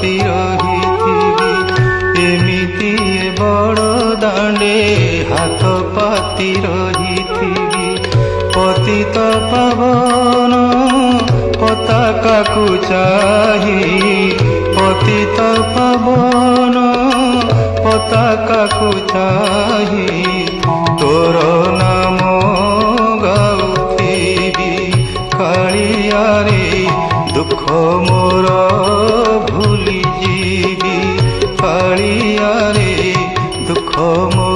ପାତି ରହିଥିବି ଏମିତି ବଡ଼ ଦାଣ୍ଡେ ହାତ ପାତି ରହିଥିବି ପତିତ ପାବନ ପତାକାକୁ ଚାହିଁ ପତିତ ପାବନ ପତାକାକୁ ଚାହିଁ ତୋର ନାମ ଗାଉଥିବି କାଳିଆରେ ଦୁଃଖ ମୋର ଭୁଲି ଯିବି କାଳିଆରେ ଦୁଃଖ ମୋର